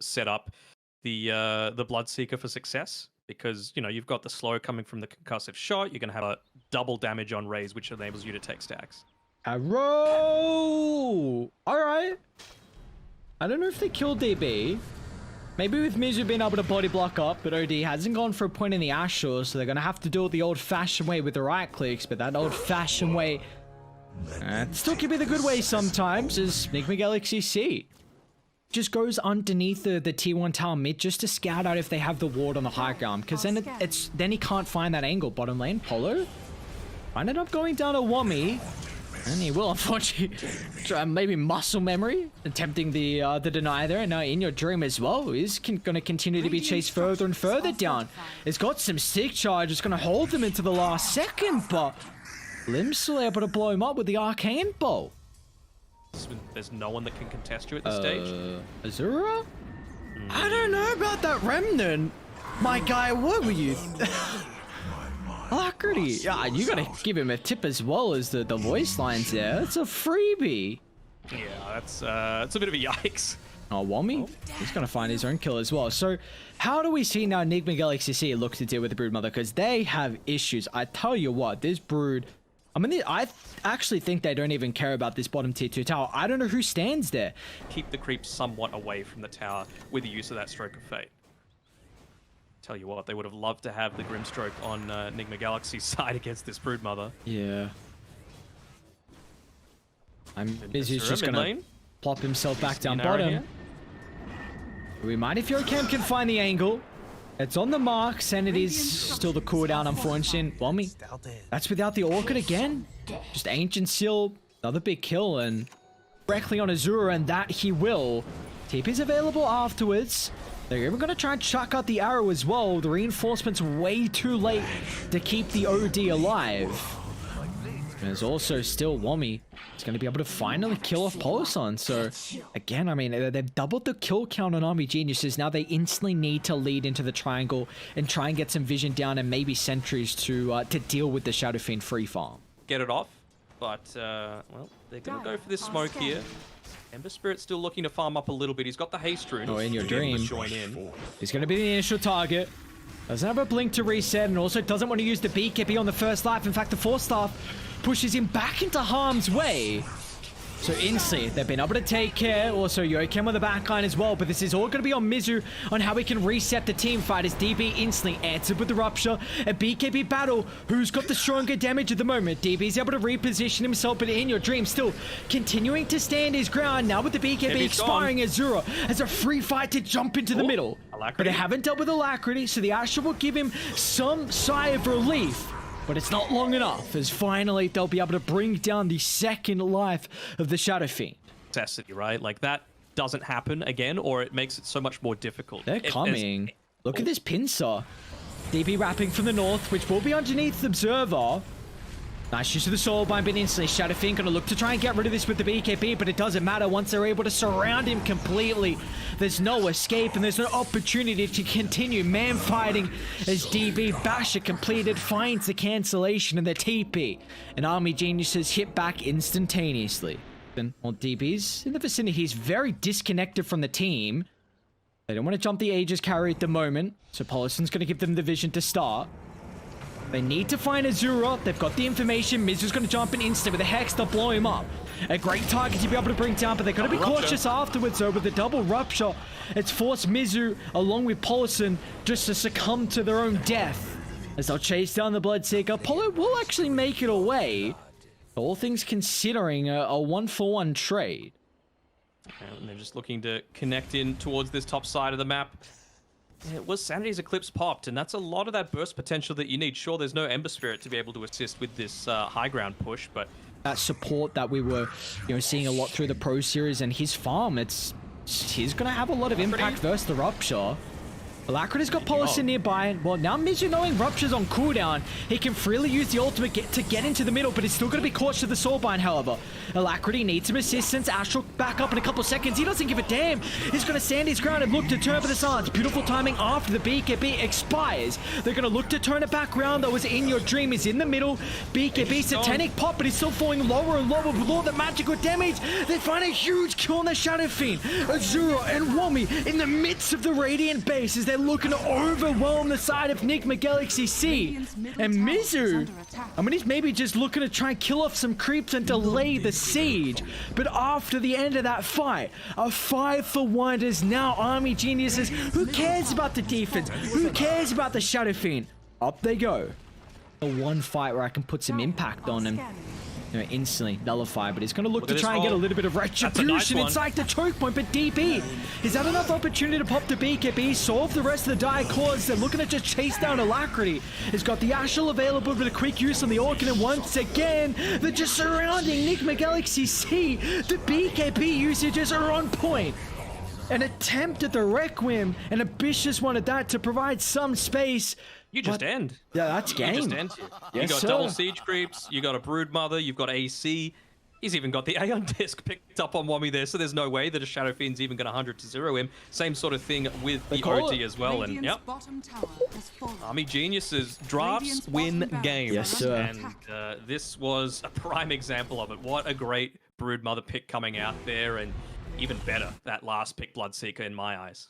set up the Bloodseeker for success, because you've got the slow coming from the concussive shot. You're going to have a double damage on raise, which enables you to take stacks. Arrow! Alright. I don't know if they killed DB. Maybe with Mizu being able to body block up, but OD hasn't gone for a point in the Ashore, so they're going to have to do it the old-fashioned way with the right clicks, but that old-fashioned way still can be the good way sometimes, is NGX.SEA. Just goes underneath the T1 tower mid just to scout out if they have the ward on the high ground, because then then he can't find that angle. Bottom lane, Polo ended up going down to Wommy, and he will unfortunately try maybe muscle memory, attempting the deny there. And now In Your Dream as well is going to continue to be chased further and further down. It's got some stick charge, it's going to hold them into the last second, but Lim's still able to blow him up with the Arcane Bolt. There's no one that can contest you at this stage. Azura? I don't know about that Remnant. My guy, what were you? Alacrity. Yeah, you gotta give him a tip as well as the voice lines there. It's a freebie. Yeah, that's a bit of a yikes. Oh, Wommy? He's gonna find his own kill as well. So, how do we see now NGX.SEA look to deal with the Broodmother? Because they have issues. I tell you what, this Brood... I mean, I actually think they don't even care about this bottom tier 2 tower. I don't know who stands there. Keep the creep somewhat away from the tower with the use of that Stroke of Fate. Tell you what, they would have loved to have the Grimstroke on NGX.SEA's side against this Broodmother. Yeah. Mizu's just gonna plop himself back down bottom. Here. We might if Yokam can find the angle. It's on the mark. Sanity's still the cooldown, unfortunately. Wommy. That's without the Orchid again. Just Ancient Seal. Another big kill, and directly on Azura, and that he will. TP's available afterwards. They're even going to try and chuck out the arrow as well. The reinforcement's way too late to keep the OD alive. There's also still Wommy. He's going to be able to finally kill off Polosan. So, again, I mean, they've doubled the kill count on Army Geniuses. Now they instantly need to lead into the triangle and try and get some vision down and maybe sentries to deal with the Shadow Fiend free farm. Get it off, but, well, they're going to go for this smoke here. Ember Spirit's still looking to farm up a little bit. He's got the haste rune. Oh, In Your Dream. Join in. He's going to be the initial target. Doesn't have a blink to reset, and also doesn't want to use the BKB on the first life. In fact, the Force Staff pushes him back into harm's way. So instantly, they've been able to take care. Also, Yokam on the backline as well. But this is all going to be on Mizu on how he can reset the team fight, as DB instantly answered with the Rupture. A BKB battle. Who's got the stronger damage at the moment? DB's able to reposition himself, but In Your Dream still continuing to stand his ground. Now with the BKB expiring, Azura has a free fight to jump into the middle. Alacrity. But they haven't dealt with Alacrity, so the Asher will give him some sigh of relief. But it's not long enough, as finally they'll be able to bring down the second life of the Shadow Fiend. Necessity, right? Like, that doesn't happen again, or it makes it so much more difficult. They're coming. Look at this pincer. DB wrapping from the north, which will be underneath the Observer. Nice use of the Soul Bind, but instantly Shadow Fiend gonna look to try and get rid of this with the BKB, but it doesn't matter once they're able to surround him completely. There's no escape, and there's no opportunity to continue man fighting as DB Basher completed, finds the cancellation and the TP. And Army Geniuses hit back instantaneously. Then, while DB's in the vicinity, he's very disconnected from the team. They don't want to jump the Aegis carry at the moment, so Polosan's gonna give them the vision to start. They need to find Azura. They've got the information. Mizu's going to jump in instant with a Hex to blow him up. A great target to be able to bring down, but they're going to be cautious afterwards, though, with the double Rupture. It's forced Mizu, along with Polosan, just to succumb to their own death. As they'll chase down the Bloodseeker, Polo will actually make it away. All things considering, a 1-for-1 trade. And they're just looking to connect in towards this top side of the map. It was Sanity's Eclipse popped, and that's a lot of that burst potential that you need. Sure, there's no Ember Spirit to be able to assist with this high ground push, but that support that we were, seeing a lot through the Pro Series and his farm, he's gonna have a lot of impact versus the Rupture. Alacrity's got Policy nearby. Well, now Mizu knowing Rupture's on cooldown, he can freely use the ultimate to get into the middle, but he's still going to be cautious of the Soulbind, however. Alacrity needs some assistance. Astral back up in a couple seconds. He doesn't give a damn. He's going to stand his ground and look to turn for the silence. Beautiful timing after the BKB expires. They're going to look to turn it back round. That was in your dream. Is in the middle. BKB Satanic Pop, but he's still falling lower and lower with all the magical damage. They find a huge kill on the Shadow Fiend. Azura and Wami in the midst of the Radiant base as they're looking to overwhelm the side of NGX.SEA. And Mizu, I mean, he's maybe just looking to try and kill off some creeps and delay the siege. But after the end of that fight, a 5-for-1 is now Army Geniuses. Who cares about the defense? Who cares about the Shadow Fiend? Up they go. The one fight where I can put some impact on him. Instantly nullify, but he's going to look to try and get a little bit of retribution inside the choke point. But DB, is that enough opportunity to pop the BKB, solve the rest of the die cores? They're looking to just chase down Alacrity. He's got the Astral available with a quick use on the Orkin, and once again, they're just surrounding NGX.SEA. The BKB usages are on point. An attempt at the Requiem, an ambitious one at that, to provide some space. You just end. Yeah, that's game. You just end. You got double siege creeps, you got a Brood Mother, you've got AC. He's even got the Aeon Disc picked up on Wami there, so there's no way that a Shadow Fiend's even going to 100-0 him. Same sort of thing with the OT as well. And yep, Army Geniuses, drafts win games. Yes, sir. And this was a prime example of it. What a great Brood Mother pick coming out there, and even better, that last pick, Bloodseeker, in my eyes.